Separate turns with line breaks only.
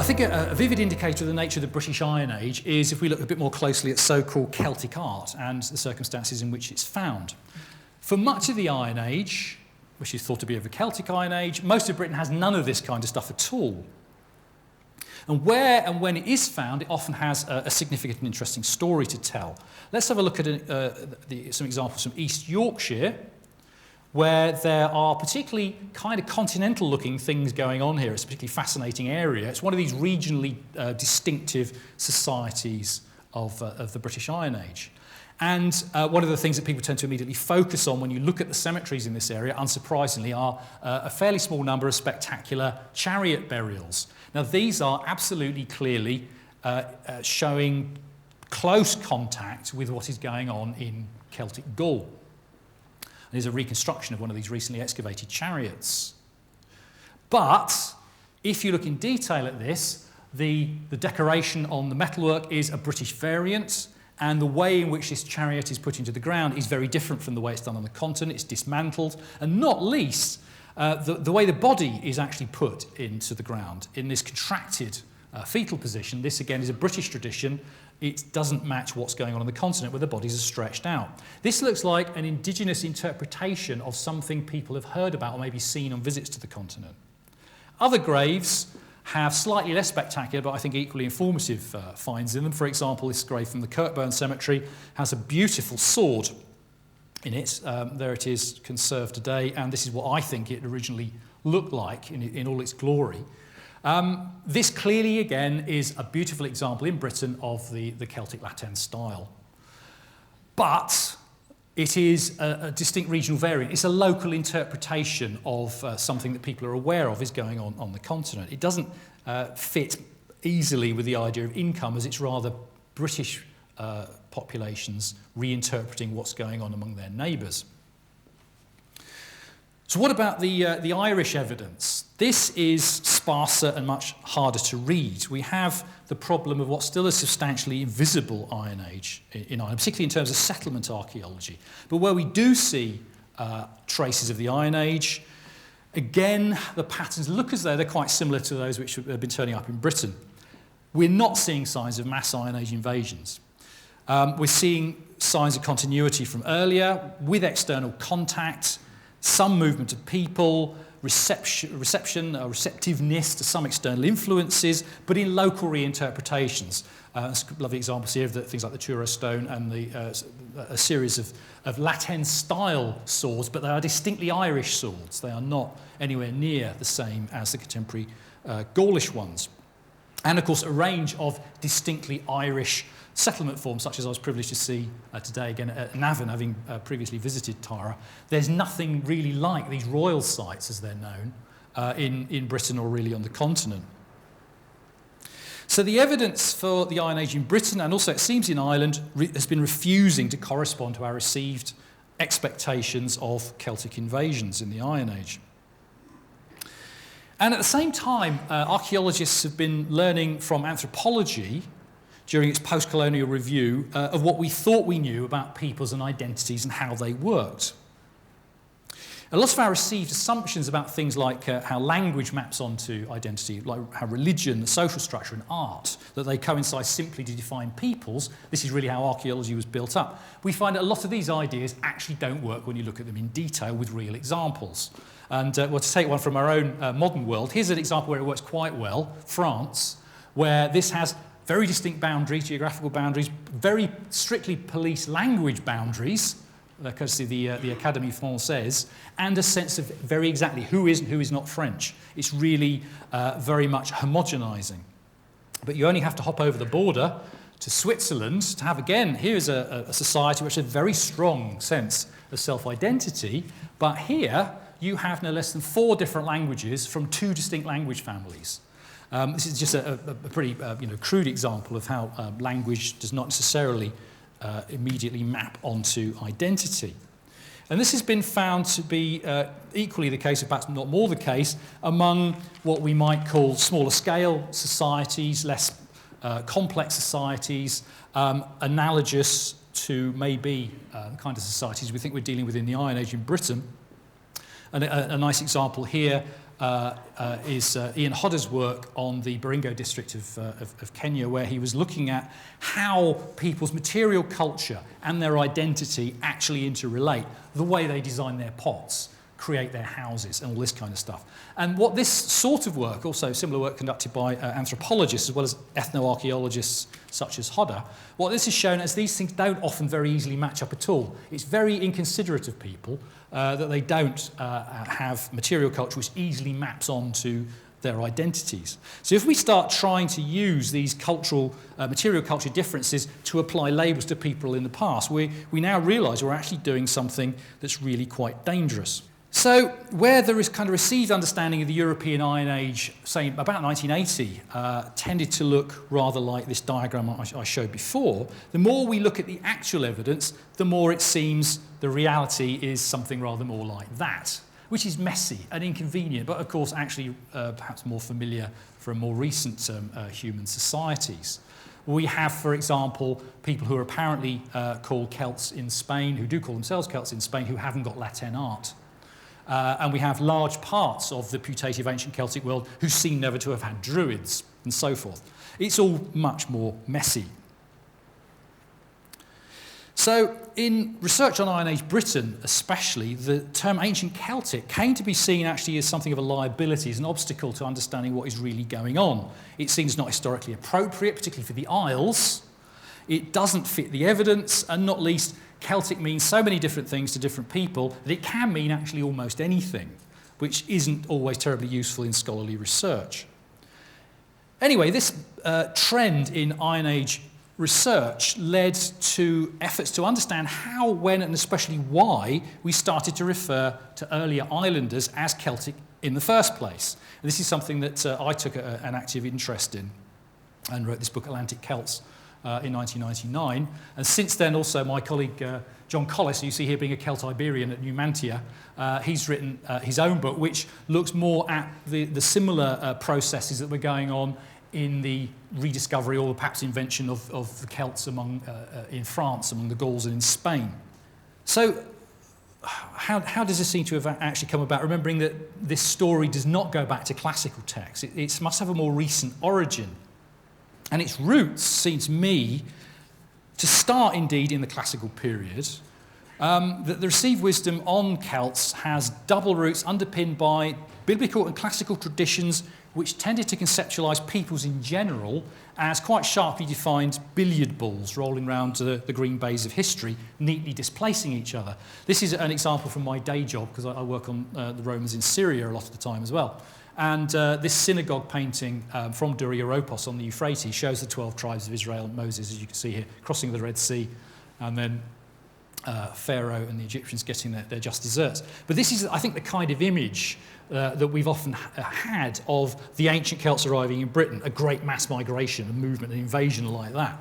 think a vivid indicator of the nature of the British Iron Age is if we look a bit more closely at so-called Celtic art and the circumstances in which it's found. For much of the Iron Age, which is thought to be of the Celtic Iron Age, most of Britain has none of this kind of stuff at all. And where and when it is found, it often has a significant and interesting story to tell. Let's have a look at some examples from East Yorkshire, where there are particularly kind of continental-looking things going on here. It's a particularly fascinating area. It's one of these regionally distinctive societies of the British Iron Age. And one of the things that people tend to immediately focus on when you look at the cemeteries in this area, unsurprisingly, are a fairly small number of spectacular chariot burials. Now, these are absolutely clearly showing close contact with what is going on in Celtic Gaul. There's a reconstruction of one of these recently excavated chariots. But if you look in detail at this, the decoration on the metalwork is a British variant, and the way in which this chariot is put into the ground is very different from the way it's done on the continent. It's dismantled, and not least, the way the body is actually put into the ground in this contracted fetal position. This, again, is a British tradition. It doesn't match what's going on the continent where the bodies are stretched out. This looks like an indigenous interpretation of something people have heard about or maybe seen on visits to the continent. Other graves have slightly less spectacular, but I think equally informative finds in them. For example, this grave from the Kirkburn Cemetery has a beautiful sword in it. There it is, conserved today, and this is what I think it originally looked like in all its glory. This clearly, again, is a beautiful example in Britain of the Celtic Latin style. But it is a distinct regional variant. It's a local interpretation of something that people are aware of is going on the continent. It doesn't fit easily with the idea of income, as it's rather British populations reinterpreting what's going on among their neighbours. So what about the Irish evidence? This is sparser and much harder to read. We have the problem of what's still a substantially invisible Iron Age in Ireland, particularly in terms of settlement archaeology. But where we do see traces of the Iron Age, again, the patterns look as though they're quite similar to those which have been turning up in Britain. We're not seeing signs of mass Iron Age invasions. We're seeing signs of continuity from earlier, with external contact, some movement of people, receptiveness to some external influences, but in local reinterpretations. Lovely examples here of things like the Truro stone and a series of Latin-style swords, but they are distinctly Irish swords. They are not anywhere near the same as the contemporary Gaulish ones. And, of course, a range of distinctly Irish settlement forms, such as I was privileged to see today again at Navan, having previously visited Tara. There's nothing really like these royal sites, as they're known, in Britain or really on the continent. So the evidence for the Iron Age in Britain, and also it seems in Ireland, has been refusing to correspond to our received expectations of Celtic invasions in the Iron Age. And at the same time, archaeologists have been learning from anthropology during its post-colonial review of what we thought we knew about peoples and identities and how they worked. A lot of our received assumptions about things like how language maps onto identity, like how religion, social structure and art, that they coincide simply to define peoples, this is really how archaeology was built up. We find that a lot of these ideas actually don't work when you look at them in detail with real examples. And well, to take one from our own modern world, here's an example where it works quite well, France, where this has very distinct boundaries, geographical boundaries, very strictly police language boundaries, courtesy of the Académie Française, and a sense of very exactly who is and who is not French. It's really very much homogenising. But you only have to hop over the border to Switzerland to have, again, here's a society which has a very strong sense of self-identity, but here you have no less than 4 different languages from 2 distinct language families. This is just a pretty crude example of how language does not necessarily immediately map onto identity. And this has been found to be equally the case, or perhaps not more the case, among what we might call smaller scale societies, less complex societies, analogous to maybe the kind of societies we think we're dealing with in the Iron Age in Britain. And a nice example here is Ian Hodder's work on the Baringo district of Kenya, where he was looking at how people's material culture and their identity actually interrelate, the way they design their pots, create their houses, and all this kind of stuff. And what this sort of work, also similar work conducted by anthropologists as well as ethnoarchaeologists such as Hodder, what this has shown is these things don't often very easily match up at all. It's very inconsiderate of people that they don't have material culture which easily maps onto their identities. So if we start trying to use these cultural, material culture differences to apply labels to people in the past, we now realise we're actually doing something that's really quite dangerous. So where there is kind of received understanding of the European Iron Age, say about 1980, tended to look rather like this diagram I showed before, the more we look at the actual evidence, the more it seems the reality is something rather more like that, which is messy and inconvenient, but of course actually perhaps more familiar from more recent human societies. We have, for example, people who are apparently called Celts in Spain, who do call themselves Celts in Spain, who haven't got Latin art. And we have large parts of the putative ancient Celtic world who seem never to have had druids, and so forth. It's all much more messy. So in research on Iron Age Britain especially, the term ancient Celtic came to be seen actually as something of a liability, as an obstacle to understanding what is really going on. It seems not historically appropriate, particularly for the Isles. It doesn't fit the evidence, and not least, Celtic means so many different things to different people that it can mean actually almost anything, which isn't always terribly useful in scholarly research. Anyway, this trend in Iron Age research led to efforts to understand how, when, and especially why we started to refer to earlier islanders as Celtic in the first place. And this is something that I took an active interest in and wrote this book, Atlantic Celts, in 1999. And since then also my colleague John Collis, who you see here being a Celt-Iberian at Numantia, he's written his own book which looks more at the similar processes that were going on in the rediscovery or perhaps invention of the Celts in France, among the Gauls and in Spain. So how does this seem to have actually come about? Remembering that this story does not go back to classical texts. It must have a more recent origin. And its roots seem to me to start indeed in the classical period, that the received wisdom on Celts has double roots underpinned by biblical and classical traditions which tended to conceptualise peoples in general as quite sharply defined billiard balls rolling around the green bays of history, neatly displacing each other. This is an example from my day job, because I work on the Romans in Syria a lot of the time as well. And this synagogue painting from Dura Europos on the Euphrates shows the 12 tribes of Israel and Moses, as you can see here, crossing the Red Sea, and then Pharaoh and the Egyptians getting their just desserts. But this is, I think, the kind of image that we've often had of the ancient Celts arriving in Britain, a great mass migration, a movement, an invasion like that.